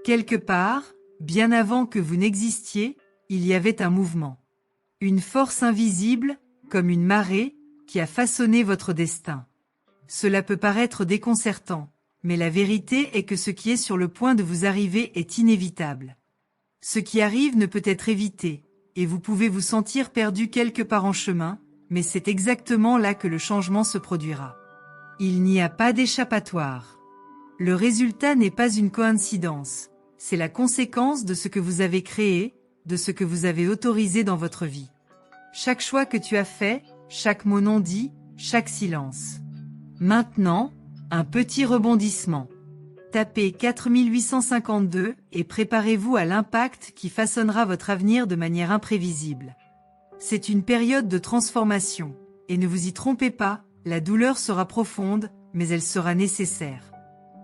Quelque part, bien avant que vous n'existiez, il y avait un mouvement. Une force invisible, comme une marée, qui a façonné votre destin. Cela peut paraître déconcertant, mais la vérité est que ce qui est sur le point de vous arriver est inévitable. Ce qui arrive ne peut être évité, et vous pouvez vous sentir perdu quelque part en chemin, mais c'est exactement là que le changement se produira. Il n'y a pas d'échappatoire. Le résultat n'est pas une coïncidence, c'est la conséquence de ce que vous avez créé, de ce que vous avez autorisé dans votre vie. Chaque choix que tu as fait, chaque mot non dit, chaque silence. Maintenant, un petit rebondissement. Tapez 4852 et préparez-vous à l'impact qui façonnera votre avenir de manière imprévisible. C'est une période de transformation, et ne vous y trompez pas, la douleur sera profonde, mais elle sera nécessaire.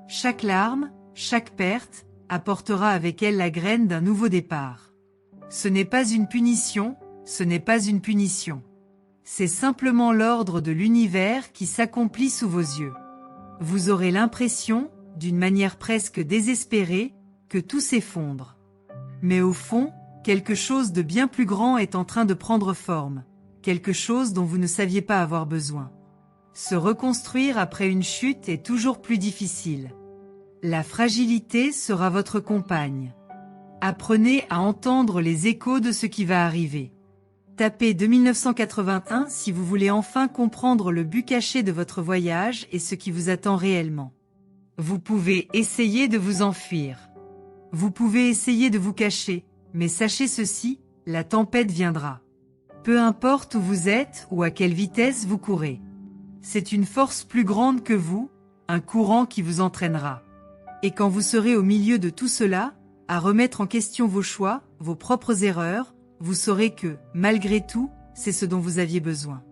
Chaque larme, chaque perte, apportera avec elle la graine d'un nouveau départ. Ce n'est pas une punition, ce n'est pas une punition. C'est simplement l'ordre de l'univers qui s'accomplit sous vos yeux. Vous aurez l'impression, d'une manière presque désespérée, que tout s'effondre. Mais au fond, quelque chose de bien plus grand est en train de prendre forme, quelque chose dont vous ne saviez pas avoir besoin. Se reconstruire après une chute est toujours plus difficile. La fragilité sera votre compagne. Apprenez à entendre les échos de ce qui va arriver. Tapez 2981 si vous voulez enfin comprendre le but caché de votre voyage et ce qui vous attend réellement. Vous pouvez essayer de vous enfuir. Vous pouvez essayer de vous cacher, mais sachez ceci, la tempête viendra. Peu importe où vous êtes ou à quelle vitesse vous courez. C'est une force plus grande que vous, un courant qui vous entraînera. Et quand vous serez au milieu de tout cela, à remettre en question vos choix, vos propres erreurs, vous saurez que, malgré tout, c'est ce dont vous aviez besoin.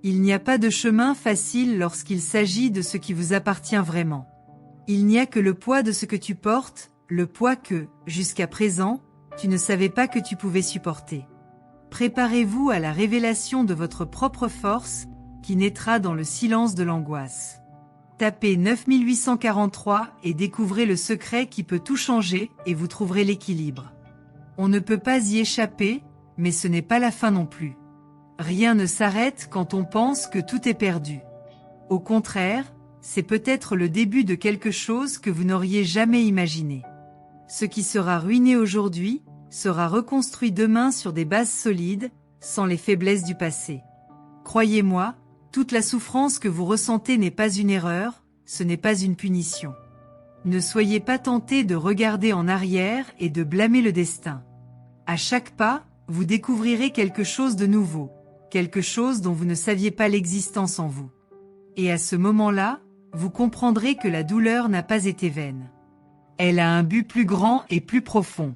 Il n'y a pas de chemin facile lorsqu'il s'agit de ce qui vous appartient vraiment. Il n'y a que le poids de ce que tu portes, le poids que, jusqu'à présent, tu ne savais pas que tu pouvais supporter. Préparez-vous à la révélation de votre propre force, qui naîtra dans le silence de l'angoisse. Tapez 9843 et découvrez le secret qui peut tout changer et vous trouverez l'équilibre. On ne peut pas y échapper, mais ce n'est pas la fin non plus. Rien ne s'arrête quand on pense que tout est perdu. Au contraire, c'est peut-être le début de quelque chose que vous n'auriez jamais imaginé. Ce qui sera ruiné aujourd'hui, sera reconstruit demain sur des bases solides, sans les faiblesses du passé. Croyez-moi, toute la souffrance que vous ressentez n'est pas une erreur, ce n'est pas une punition. Ne soyez pas tentés de regarder en arrière et de blâmer le destin. À chaque pas, vous découvrirez quelque chose de nouveau, quelque chose dont vous ne saviez pas l'existence en vous. Et à ce moment-là, vous comprendrez que la douleur n'a pas été vaine. Elle a un but plus grand et plus profond.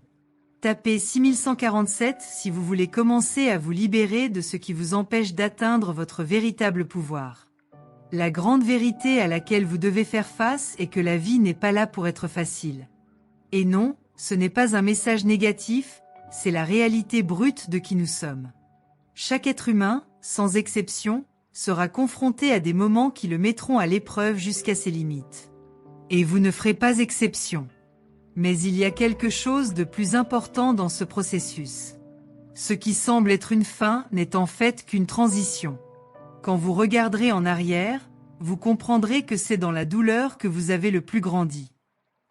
Tapez 6147 si vous voulez commencer à vous libérer de ce qui vous empêche d'atteindre votre véritable pouvoir. La grande vérité à laquelle vous devez faire face est que la vie n'est pas là pour être facile. Et non, ce n'est pas un message négatif, c'est la réalité brute de qui nous sommes. Chaque être humain, sans exception, sera confronté à des moments qui le mettront à l'épreuve jusqu'à ses limites. Et vous ne ferez pas exception. Mais il y a quelque chose de plus important dans ce processus. Ce qui semble être une fin n'est en fait qu'une transition. Quand vous regarderez en arrière, vous comprendrez que c'est dans la douleur que vous avez le plus grandi.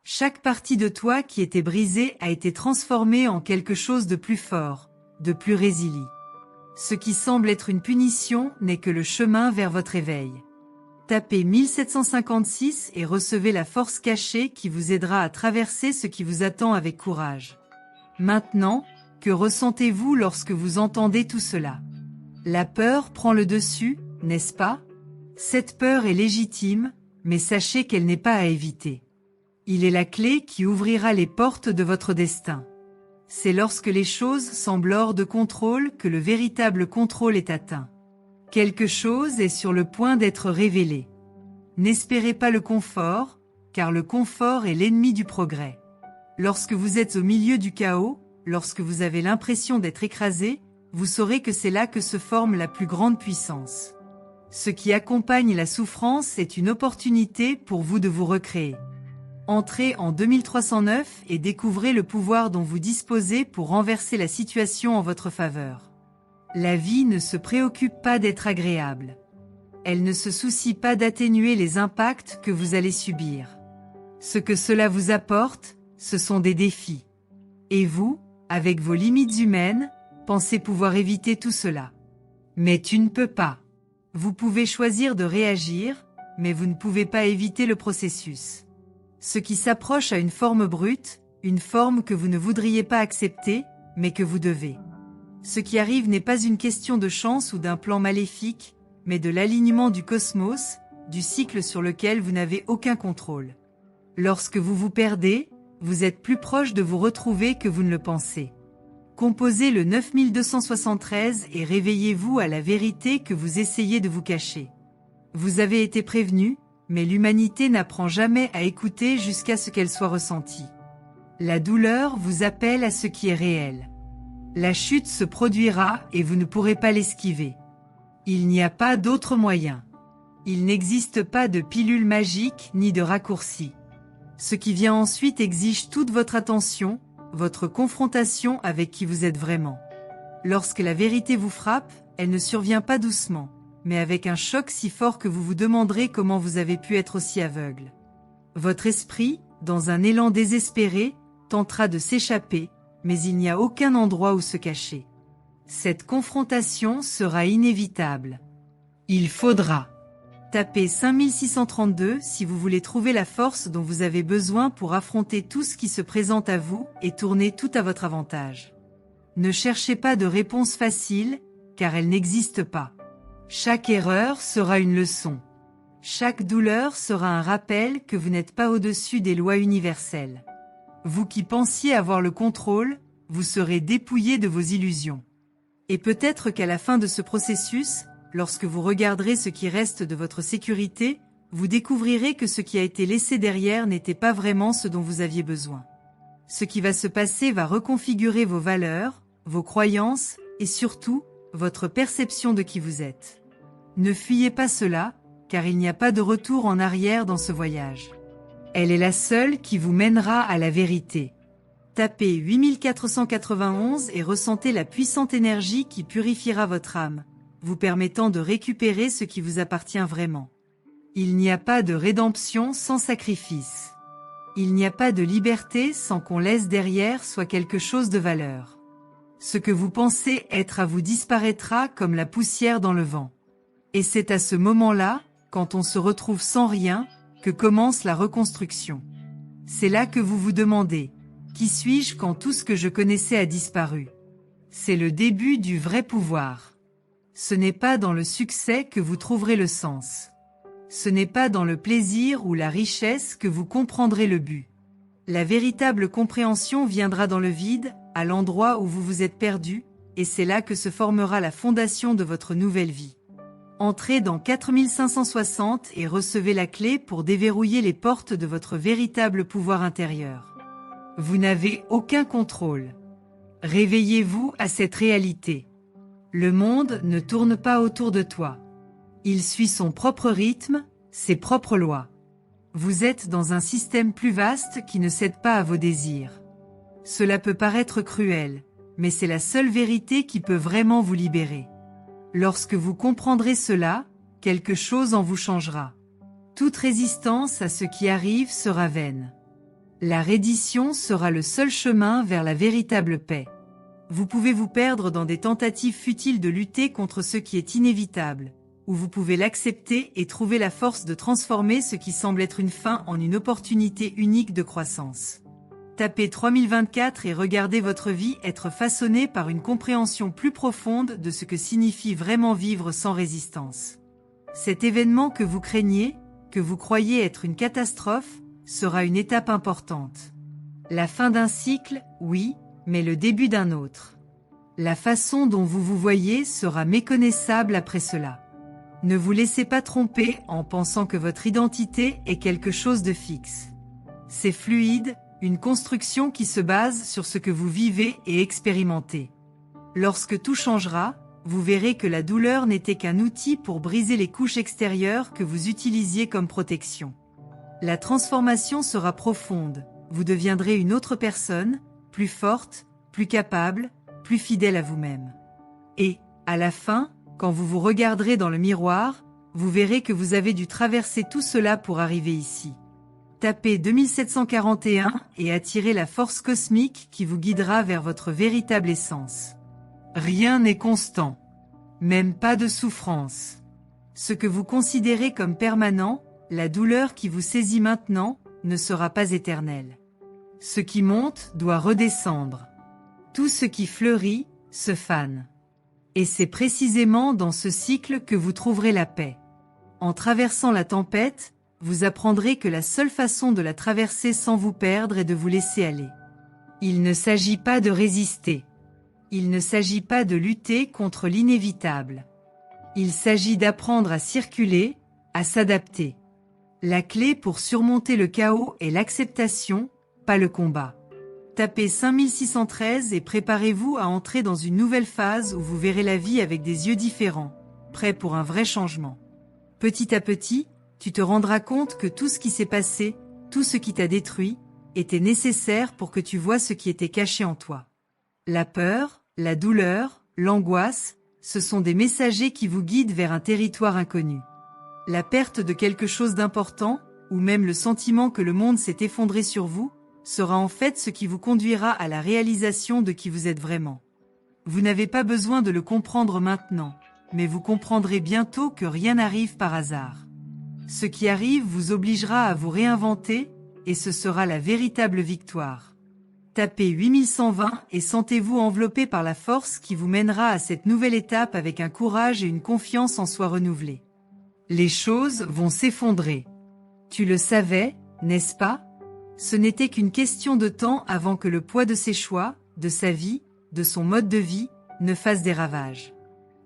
Chaque partie de toi qui était brisée a été transformée en quelque chose de plus fort, de plus résilient. Ce qui semble être une punition n'est que le chemin vers votre éveil. Tapez 1756 et recevez la force cachée qui vous aidera à traverser ce qui vous attend avec courage. Maintenant, que ressentez-vous lorsque vous entendez tout cela? La peur prend le dessus, n'est-ce pas? Cette peur est légitime, mais sachez qu'elle n'est pas à éviter. Il est la clé qui ouvrira les portes de votre destin. C'est lorsque les choses semblent hors de contrôle que le véritable contrôle est atteint. Quelque chose est sur le point d'être révélé. N'espérez pas le confort, car le confort est l'ennemi du progrès. Lorsque vous êtes au milieu du chaos, lorsque vous avez l'impression d'être écrasé, vous saurez que c'est là que se forme la plus grande puissance. Ce qui accompagne la souffrance est une opportunité pour vous de vous recréer. Entrez en 2309 et découvrez le pouvoir dont vous disposez pour renverser la situation en votre faveur. La vie ne se préoccupe pas d'être agréable. Elle ne se soucie pas d'atténuer les impacts que vous allez subir. Ce que cela vous apporte, ce sont des défis. Et vous, avec vos limites humaines, pensez pouvoir éviter tout cela. Mais tu ne peux pas. Vous pouvez choisir de réagir, mais vous ne pouvez pas éviter le processus. Ce qui s'approche à une forme brute, une forme que vous ne voudriez pas accepter, mais que vous devez. Ce qui arrive n'est pas une question de chance ou d'un plan maléfique, mais de l'alignement du cosmos, du cycle sur lequel vous n'avez aucun contrôle. Lorsque vous vous perdez, vous êtes plus proche de vous retrouver que vous ne le pensez. Composez le 9273 et réveillez-vous à la vérité que vous essayez de vous cacher. Vous avez été prévenu, mais l'humanité n'apprend jamais à écouter jusqu'à ce qu'elle soit ressentie. La douleur vous appelle à ce qui est réel. La chute se produira et vous ne pourrez pas l'esquiver. Il n'y a pas d'autre moyen. Il n'existe pas de pilule magique ni de raccourci. Ce qui vient ensuite exige toute votre attention, votre confrontation avec qui vous êtes vraiment. Lorsque la vérité vous frappe, elle ne survient pas doucement, mais avec un choc si fort que vous vous demanderez comment vous avez pu être aussi aveugle. Votre esprit, dans un élan désespéré, tentera de s'échapper, mais il n'y a aucun endroit où se cacher. Cette confrontation sera inévitable. Il faudra taper 5632 si vous voulez trouver la force dont vous avez besoin pour affronter tout ce qui se présente à vous et tourner tout à votre avantage. Ne cherchez pas de réponse facile, car elle n'existe pas. Chaque erreur sera une leçon. Chaque douleur sera un rappel que vous n'êtes pas au-dessus des lois universelles. Vous qui pensiez avoir le contrôle, vous serez dépouillé de vos illusions. Et peut-être qu'à la fin de ce processus, lorsque vous regarderez ce qui reste de votre sécurité, vous découvrirez que ce qui a été laissé derrière n'était pas vraiment ce dont vous aviez besoin. Ce qui va se passer va reconfigurer vos valeurs, vos croyances et surtout, votre perception de qui vous êtes. Ne fuyez pas cela, car il n'y a pas de retour en arrière dans ce voyage. Elle est la seule qui vous mènera à la vérité. Tapez 8491 et ressentez la puissante énergie qui purifiera votre âme, vous permettant de récupérer ce qui vous appartient vraiment. Il n'y a pas de rédemption sans sacrifice. Il n'y a pas de liberté sans qu'on laisse derrière soit quelque chose de valeur. Ce que vous pensez être à vous disparaîtra comme la poussière dans le vent. Et c'est à ce moment-là, quand on se retrouve sans rien, que commence la reconstruction. C'est là que vous vous demandez, qui suis-je quand tout ce que je connaissais a disparu? C'est le début du vrai pouvoir. Ce n'est pas dans le succès que vous trouverez le sens. Ce n'est pas dans le plaisir ou la richesse que vous comprendrez le but. La véritable compréhension viendra dans le vide, à l'endroit où vous vous êtes perdu, et c'est là que se formera la fondation de votre nouvelle vie. Entrez dans 4560 et recevez la clé pour déverrouiller les portes de votre véritable pouvoir intérieur. Vous n'avez aucun contrôle. Réveillez-vous à cette réalité. Le monde ne tourne pas autour de toi. Il suit son propre rythme, ses propres lois. Vous êtes dans un système plus vaste qui ne cède pas à vos désirs. Cela peut paraître cruel, mais c'est la seule vérité qui peut vraiment vous libérer. Lorsque vous comprendrez cela, quelque chose en vous changera. Toute résistance à ce qui arrive sera vaine. La reddition sera le seul chemin vers la véritable paix. Vous pouvez vous perdre dans des tentatives futiles de lutter contre ce qui est inévitable, ou vous pouvez l'accepter et trouver la force de transformer ce qui semble être une fin en une opportunité unique de croissance. Tapez 3024 et regardez votre vie être façonnée par une compréhension plus profonde de ce que signifie vraiment vivre sans résistance. Cet événement que vous craignez, que vous croyez être une catastrophe, sera une étape importante. La fin d'un cycle, oui, mais le début d'un autre. La façon dont vous vous voyez sera méconnaissable après cela. Ne vous laissez pas tromper en pensant que votre identité est quelque chose de fixe. C'est fluide, une construction qui se base sur ce que vous vivez et expérimentez. Lorsque tout changera, vous verrez que la douleur n'était qu'un outil pour briser les couches extérieures que vous utilisiez comme protection. La transformation sera profonde, vous deviendrez une autre personne, plus forte, plus capable, plus fidèle à vous-même. Et, à la fin, quand vous vous regarderez dans le miroir, vous verrez que vous avez dû traverser tout cela pour arriver ici. Tapez 2741 et attirez la force cosmique qui vous guidera vers votre véritable essence. Rien n'est constant. Même pas de souffrance. Ce que vous considérez comme permanent, la douleur qui vous saisit maintenant, ne sera pas éternelle. Ce qui monte doit redescendre. Tout ce qui fleurit, se fane. Et c'est précisément dans ce cycle que vous trouverez la paix. En traversant la tempête, vous apprendrez que la seule façon de la traverser sans vous perdre est de vous laisser aller. Il ne s'agit pas de résister. Il ne s'agit pas de lutter contre l'inévitable. Il s'agit d'apprendre à circuler, à s'adapter. La clé pour surmonter le chaos est l'acceptation, pas le combat. Tapez 5613 et préparez-vous à entrer dans une nouvelle phase où vous verrez la vie avec des yeux différents, prêts pour un vrai changement. Petit à petit, tu te rendras compte que tout ce qui s'est passé, tout ce qui t'a détruit, était nécessaire pour que tu vois ce qui était caché en toi. La peur, la douleur, l'angoisse, ce sont des messagers qui vous guident vers un territoire inconnu. La perte de quelque chose d'important, ou même le sentiment que le monde s'est effondré sur vous, sera en fait ce qui vous conduira à la réalisation de qui vous êtes vraiment. Vous n'avez pas besoin de le comprendre maintenant, mais vous comprendrez bientôt que rien n'arrive par hasard. Ce qui arrive vous obligera à vous réinventer, et ce sera la véritable victoire. Tapez 8120 et sentez-vous enveloppé par la force qui vous mènera à cette nouvelle étape avec un courage et une confiance en soi renouvelés. Les choses vont s'effondrer. Tu le savais, n'est-ce pas? Ce n'était qu'une question de temps avant que le poids de ses choix, de sa vie, de son mode de vie, ne fasse des ravages.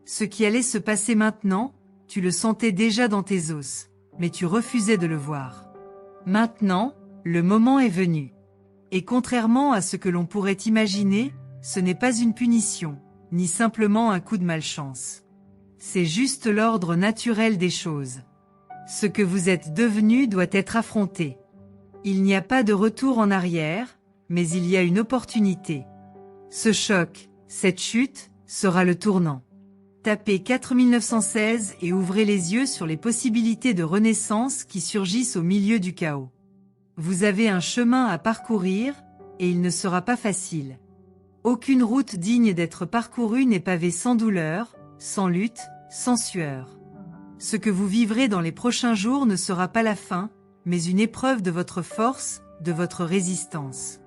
Ce qui allait se passer maintenant, tu le sentais déjà dans tes os, mais tu refusais de le voir. Maintenant, le moment est venu. Et contrairement à ce que l'on pourrait imaginer, ce n'est pas une punition, ni simplement un coup de malchance. C'est juste l'ordre naturel des choses. Ce que vous êtes devenu doit être affronté. Il n'y a pas de retour en arrière, mais il y a une opportunité. Ce choc, cette chute, sera le tournant. Tapez 4916 et ouvrez les yeux sur les possibilités de renaissance qui surgissent au milieu du chaos. Vous avez un chemin à parcourir, et il ne sera pas facile. Aucune route digne d'être parcourue n'est pavée sans douleur, sans lutte, sans sueur. Ce que vous vivrez dans les prochains jours ne sera pas la fin, mais une épreuve de votre force, de votre résistance.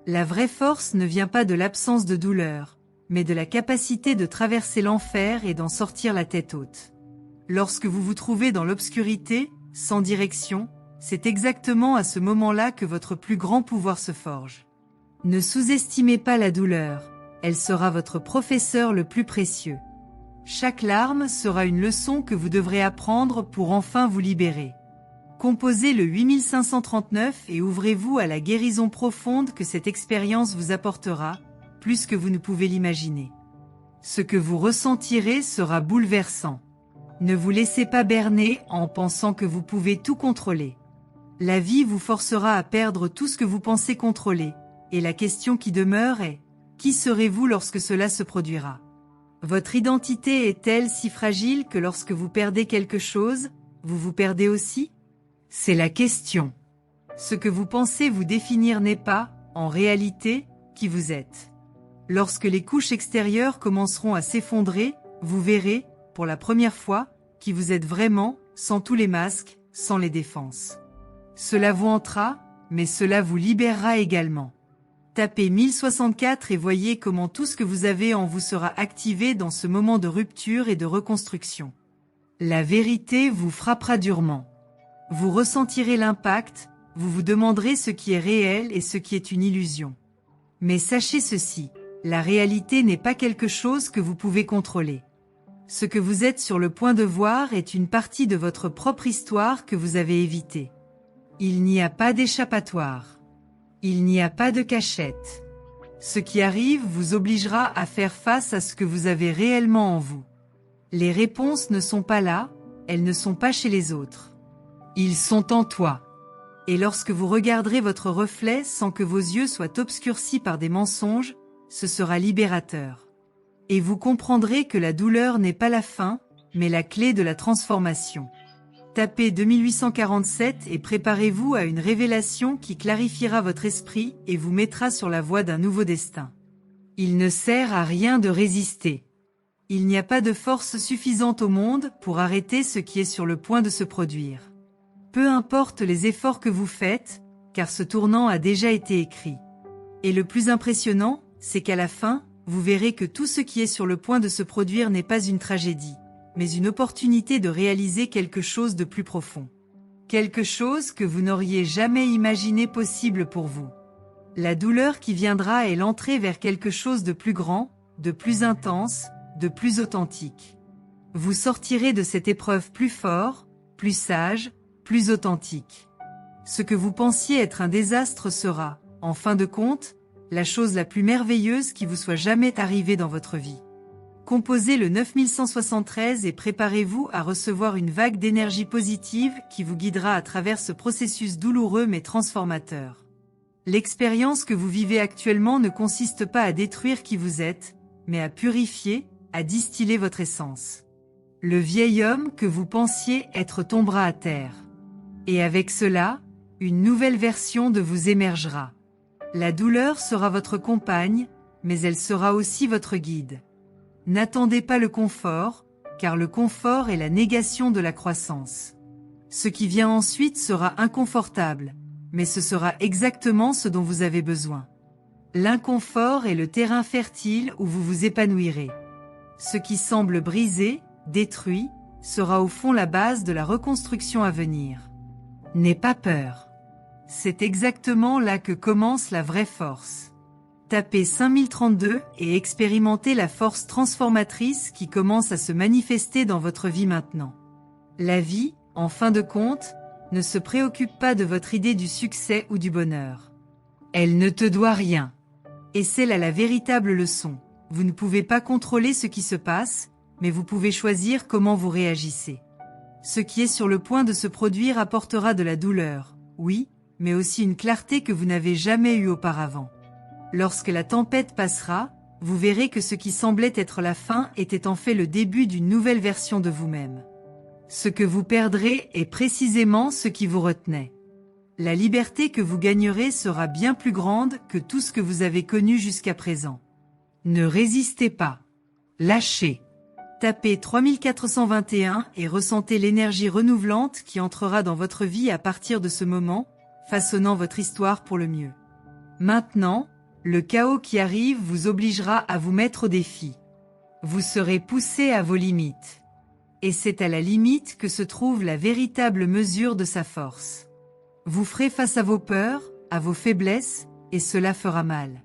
La vraie force ne vient pas de l'absence de douleur, mais de la capacité de traverser l'enfer et d'en sortir la tête haute. Lorsque vous vous trouvez dans l'obscurité, sans direction, c'est exactement à ce moment-là que votre plus grand pouvoir se forge. Ne sous-estimez pas la douleur, elle sera votre professeur le plus précieux. Chaque larme sera une leçon que vous devrez apprendre pour enfin vous libérer. Composez le 8539 et ouvrez-vous à la guérison profonde que cette expérience vous apportera, plus que vous ne pouvez l'imaginer. Ce que vous ressentirez sera bouleversant. Ne vous laissez pas berner en pensant que vous pouvez tout contrôler. La vie vous forcera à perdre tout ce que vous pensez contrôler, et la question qui demeure est, qui serez-vous lorsque cela se produira? Votre identité est-elle si fragile que lorsque vous perdez quelque chose, vous vous perdez aussi? C'est la question. Ce que vous pensez vous définir n'est pas, en réalité, qui vous êtes. Lorsque les couches extérieures commenceront à s'effondrer, vous verrez, pour la première fois, qui vous êtes vraiment, sans tous les masques, sans les défenses. Cela vous hantera, mais cela vous libérera également. Tapez 1064 et voyez comment tout ce que vous avez en vous sera activé dans ce moment de rupture et de reconstruction. La vérité vous frappera durement. Vous ressentirez l'impact, vous vous demanderez ce qui est réel et ce qui est une illusion. Mais sachez ceci, la réalité n'est pas quelque chose que vous pouvez contrôler. Ce que vous êtes sur le point de voir est une partie de votre propre histoire que vous avez évitée. Il n'y a pas d'échappatoire. Il n'y a pas de cachette. Ce qui arrive vous obligera à faire face à ce que vous avez réellement en vous. Les réponses ne sont pas là, elles ne sont pas chez les autres. Ils sont en toi. Et lorsque vous regarderez votre reflet sans que vos yeux soient obscurcis par des mensonges, ce sera libérateur. Et vous comprendrez que la douleur n'est pas la fin, mais la clé de la transformation. Tapez 2847 et préparez-vous à une révélation qui clarifiera votre esprit et vous mettra sur la voie d'un nouveau destin. Il ne sert à rien de résister. Il n'y a pas de force suffisante au monde pour arrêter ce qui est sur le point de se produire. Peu importe les efforts que vous faites, car ce tournant a déjà été écrit. Et le plus impressionnant, c'est qu'à la fin, vous verrez que tout ce qui est sur le point de se produire n'est pas une tragédie, mais une opportunité de réaliser quelque chose de plus profond. Quelque chose que vous n'auriez jamais imaginé possible pour vous. La douleur qui viendra est l'entrée vers quelque chose de plus grand, de plus intense, de plus authentique. Vous sortirez de cette épreuve plus fort, plus sage, plus authentique. Ce que vous pensiez être un désastre sera, en fin de compte, la chose la plus merveilleuse qui vous soit jamais arrivée dans votre vie. Composez le 9173 et préparez-vous à recevoir une vague d'énergie positive qui vous guidera à travers ce processus douloureux mais transformateur. L'expérience que vous vivez actuellement ne consiste pas à détruire qui vous êtes, mais à purifier, à distiller votre essence. Le vieil homme que vous pensiez être tombera à terre. Et avec cela, une nouvelle version de vous émergera. La douleur sera votre compagne, mais elle sera aussi votre guide. N'attendez pas le confort, car le confort est la négation de la croissance. Ce qui vient ensuite sera inconfortable, mais ce sera exactement ce dont vous avez besoin. L'inconfort est le terrain fertile où vous vous épanouirez. Ce qui semble brisé, détruit, sera au fond la base de la reconstruction à venir. N'aie pas peur. C'est exactement là que commence la vraie force. Tapez 5032 et expérimentez la force transformatrice qui commence à se manifester dans votre vie maintenant. La vie, en fin de compte, ne se préoccupe pas de votre idée du succès ou du bonheur. Elle ne te doit rien. Et c'est là la véritable leçon. Vous ne pouvez pas contrôler ce qui se passe, mais vous pouvez choisir comment vous réagissez. Ce qui est sur le point de se produire apportera de la douleur, oui, mais aussi une clarté que vous n'avez jamais eue auparavant. Lorsque la tempête passera, vous verrez que ce qui semblait être la fin était en fait le début d'une nouvelle version de vous-même. Ce que vous perdrez est précisément ce qui vous retenait. La liberté que vous gagnerez sera bien plus grande que tout ce que vous avez connu jusqu'à présent. Ne résistez pas. Lâchez. Tapez 3421 et ressentez l'énergie renouvelante qui entrera dans votre vie à partir de ce moment, façonnant votre histoire pour le mieux. Maintenant, le chaos qui arrive vous obligera à vous mettre au défi. Vous serez poussé à vos limites. Et c'est à la limite que se trouve la véritable mesure de sa force. Vous ferez face à vos peurs, à vos faiblesses, et cela fera mal.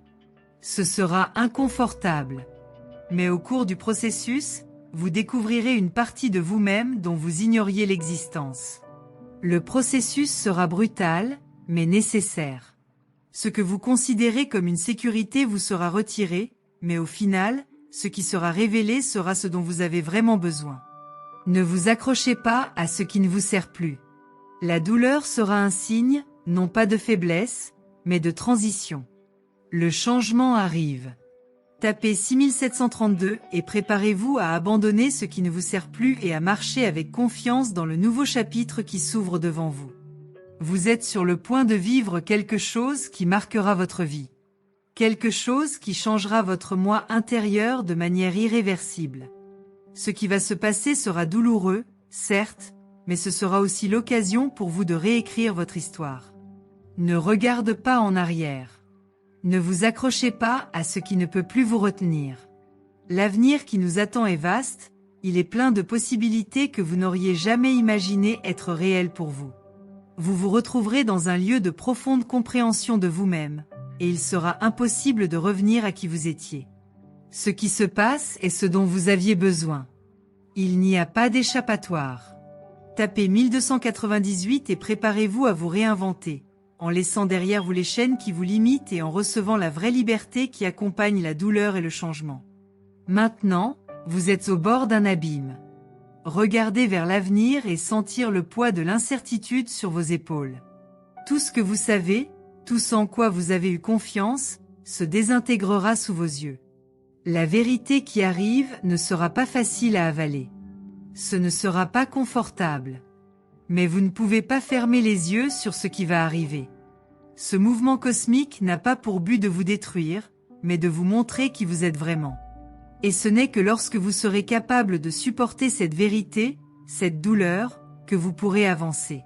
Ce sera inconfortable. Mais au cours du processus, vous découvrirez une partie de vous-même dont vous ignoriez l'existence. Le processus sera brutal, mais nécessaire. Ce que vous considérez comme une sécurité vous sera retiré, mais au final, ce qui sera révélé sera ce dont vous avez vraiment besoin. Ne vous accrochez pas à ce qui ne vous sert plus. La douleur sera un signe, non pas de faiblesse, mais de transition. Le changement arrive. Tapez 6732 et préparez-vous à abandonner ce qui ne vous sert plus et à marcher avec confiance dans le nouveau chapitre qui s'ouvre devant vous. Vous êtes sur le point de vivre quelque chose qui marquera votre vie. Quelque chose qui changera votre moi intérieur de manière irréversible. Ce qui va se passer sera douloureux, certes, mais ce sera aussi l'occasion pour vous de réécrire votre histoire. Ne regarde pas en arrière. Ne vous accrochez pas à ce qui ne peut plus vous retenir. L'avenir qui nous attend est vaste, il est plein de possibilités que vous n'auriez jamais imaginé être réelles pour vous. Vous vous retrouverez dans un lieu de profonde compréhension de vous-même, et il sera impossible de revenir à qui vous étiez. Ce qui se passe est ce dont vous aviez besoin. Il n'y a pas d'échappatoire. Tapez 1298 et préparez-vous à vous réinventer, en laissant derrière vous les chaînes qui vous limitent et en recevant la vraie liberté qui accompagne la douleur et le changement. Maintenant, vous êtes au bord d'un abîme. Regardez vers l'avenir et sentir le poids de l'incertitude sur vos épaules. Tout ce que vous savez, tout ce en quoi vous avez eu confiance, se désintégrera sous vos yeux. La vérité qui arrive ne sera pas facile à avaler. Ce ne sera pas confortable. Mais vous ne pouvez pas fermer les yeux sur ce qui va arriver. Ce mouvement cosmique n'a pas pour but de vous détruire, mais de vous montrer qui vous êtes vraiment. Et ce n'est que lorsque vous serez capable de supporter cette vérité, cette douleur, que vous pourrez avancer.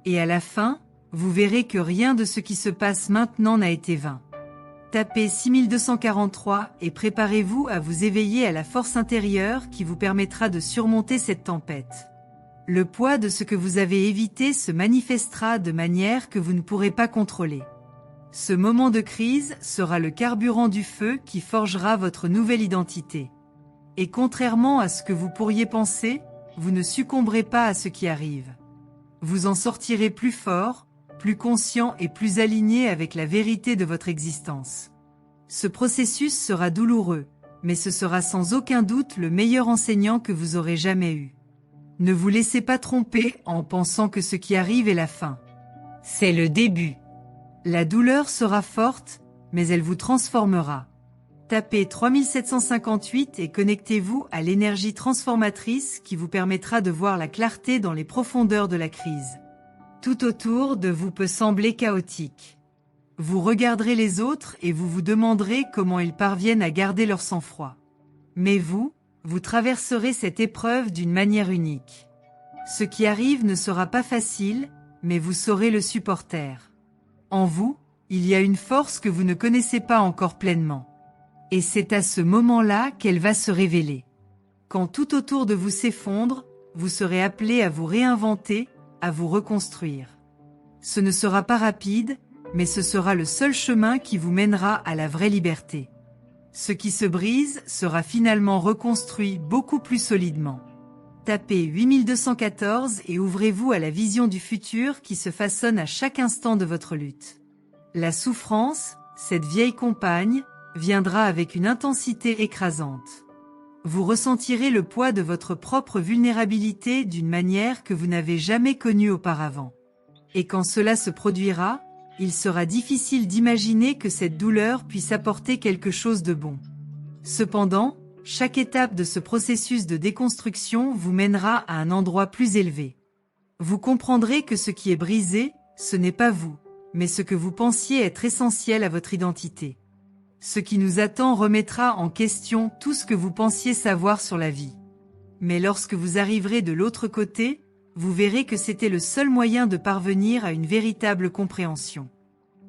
Et à la fin, vous verrez que rien de ce qui se passe maintenant n'a été vain. Tapez 6243 et préparez-vous à vous éveiller à la force intérieure qui vous permettra de surmonter cette tempête. Le poids de ce que vous avez évité se manifestera de manière que vous ne pourrez pas contrôler. Ce moment de crise sera le carburant du feu qui forgera votre nouvelle identité. Et contrairement à ce que vous pourriez penser, vous ne succomberez pas à ce qui arrive. Vous en sortirez plus fort, plus conscient et plus aligné avec la vérité de votre existence. Ce processus sera douloureux, mais ce sera sans aucun doute le meilleur enseignant que vous aurez jamais eu. Ne vous laissez pas tromper en pensant que ce qui arrive est la fin. C'est le début. La douleur sera forte, mais elle vous transformera. Tapez 3758 et connectez-vous à l'énergie transformatrice qui vous permettra de voir la clarté dans les profondeurs de la crise. Tout autour de vous peut sembler chaotique. Vous regarderez les autres et vous vous demanderez comment ils parviennent à garder leur sang-froid. Mais vous traverserez cette épreuve d'une manière unique. Ce qui arrive ne sera pas facile, mais vous saurez le supporter. En vous, il y a une force que vous ne connaissez pas encore pleinement. Et c'est à ce moment-là qu'elle va se révéler. Quand tout autour de vous s'effondre, vous serez appelé à vous réinventer, à vous reconstruire. Ce ne sera pas rapide, mais ce sera le seul chemin qui vous mènera à la vraie liberté. Ce qui se brise sera finalement reconstruit beaucoup plus solidement. Tapez 8214 et ouvrez-vous à la vision du futur qui se façonne à chaque instant de votre lutte. La souffrance, cette vieille compagne, viendra avec une intensité écrasante. Vous ressentirez le poids de votre propre vulnérabilité d'une manière que vous n'avez jamais connue auparavant. Et quand cela se produira, il sera difficile d'imaginer que cette douleur puisse apporter quelque chose de bon. Cependant, chaque étape de ce processus de déconstruction vous mènera à un endroit plus élevé. Vous comprendrez que ce qui est brisé, ce n'est pas vous, mais ce que vous pensiez être essentiel à votre identité. Ce qui nous attend remettra en question tout ce que vous pensiez savoir sur la vie. Mais lorsque vous arriverez de l'autre côté, vous verrez que c'était le seul moyen de parvenir à une véritable compréhension.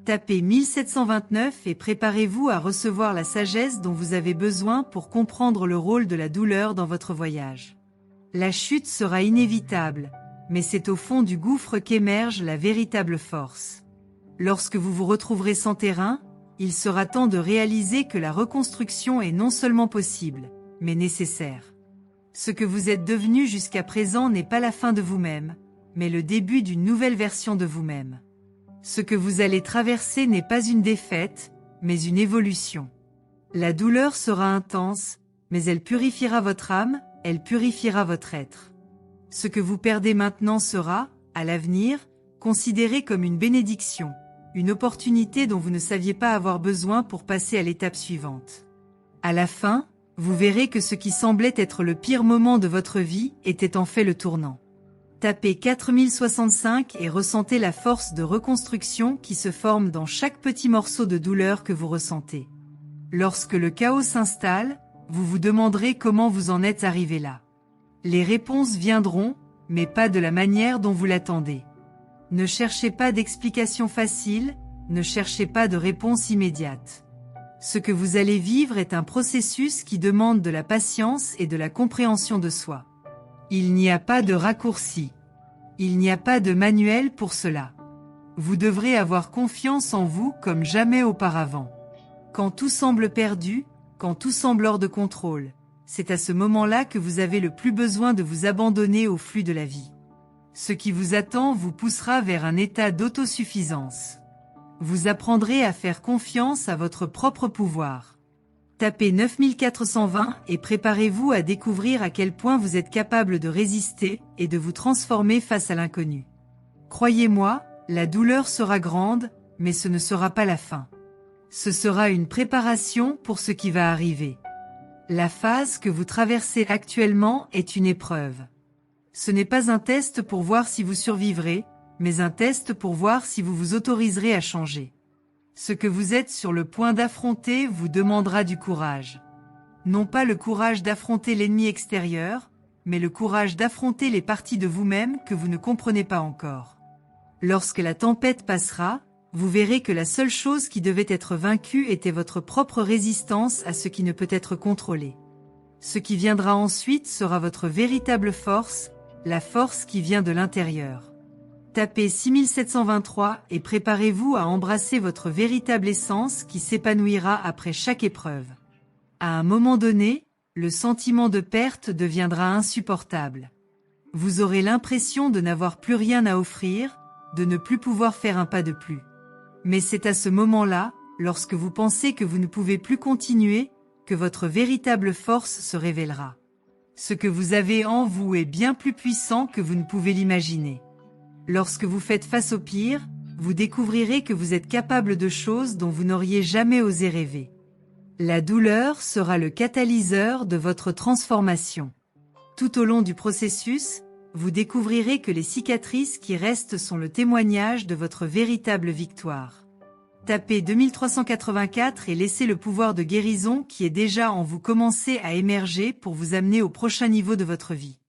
Tapez 1729 et préparez-vous à recevoir la sagesse dont vous avez besoin pour comprendre le rôle de la douleur dans votre voyage. La chute sera inévitable, mais c'est au fond du gouffre qu'émerge la véritable force. Lorsque vous vous retrouverez sans terrain, il sera temps de réaliser que la reconstruction est non seulement possible, mais nécessaire. Ce que vous êtes devenu jusqu'à présent n'est pas la fin de vous-même, mais le début d'une nouvelle version de vous-même. Ce que vous allez traverser n'est pas une défaite, mais une évolution. La douleur sera intense, mais elle purifiera votre âme, elle purifiera votre être. Ce que vous perdez maintenant sera, à l'avenir, considéré comme une bénédiction, une opportunité dont vous ne saviez pas avoir besoin pour passer à l'étape suivante. À la fin, vous verrez que ce qui semblait être le pire moment de votre vie était en fait le tournant. Tapez 4065 et ressentez la force de reconstruction qui se forme dans chaque petit morceau de douleur que vous ressentez. Lorsque le chaos s'installe, vous vous demanderez comment vous en êtes arrivé là. Les réponses viendront, mais pas de la manière dont vous l'attendez. Ne cherchez pas d'explication facile, ne cherchez pas de réponse immédiate. Ce que vous allez vivre est un processus qui demande de la patience et de la compréhension de soi. Il n'y a pas de raccourci. Il n'y a pas de manuel pour cela. Vous devrez avoir confiance en vous comme jamais auparavant. Quand tout semble perdu, quand tout semble hors de contrôle, c'est à ce moment-là que vous avez le plus besoin de vous abandonner au flux de la vie. Ce qui vous attend vous poussera vers un état d'autosuffisance. Vous apprendrez à faire confiance à votre propre pouvoir. Tapez 9420 et préparez-vous à découvrir à quel point vous êtes capable de résister et de vous transformer face à l'inconnu. Croyez-moi, La douleur sera grande, mais ce ne sera pas la fin. Ce sera une préparation pour ce qui va arriver. La phase que vous traversez actuellement est une épreuve. Ce n'est pas un test pour voir si vous survivrez, mais un test pour voir si vous vous autoriserez à changer. Ce que vous êtes sur le point d'affronter vous demandera du courage. Non pas le courage d'affronter l'ennemi extérieur, mais le courage d'affronter les parties de vous-même que vous ne comprenez pas encore. Lorsque la tempête passera, vous verrez que la seule chose qui devait être vaincue était votre propre résistance à ce qui ne peut être contrôlé. Ce qui viendra ensuite sera votre véritable force, la force qui vient de l'intérieur. Tapez 6723 et préparez-vous à embrasser votre véritable essence qui s'épanouira après chaque épreuve. À un moment donné, le sentiment de perte deviendra insupportable. Vous aurez l'impression de n'avoir plus rien à offrir, de ne plus pouvoir faire un pas de plus. Mais c'est à ce moment-là, lorsque vous pensez que vous ne pouvez plus continuer, que votre véritable force se révélera. Ce que vous avez en vous est bien plus puissant que vous ne pouvez l'imaginer. Lorsque vous faites face au pire, vous découvrirez que vous êtes capable de choses dont vous n'auriez jamais osé rêver. La douleur sera le catalyseur de votre transformation. Tout au long du processus, vous découvrirez que les cicatrices qui restent sont le témoignage de votre véritable victoire. Tapez 2384 et laissez le pouvoir de guérison qui est déjà en vous commencer à émerger pour vous amener au prochain niveau de votre vie.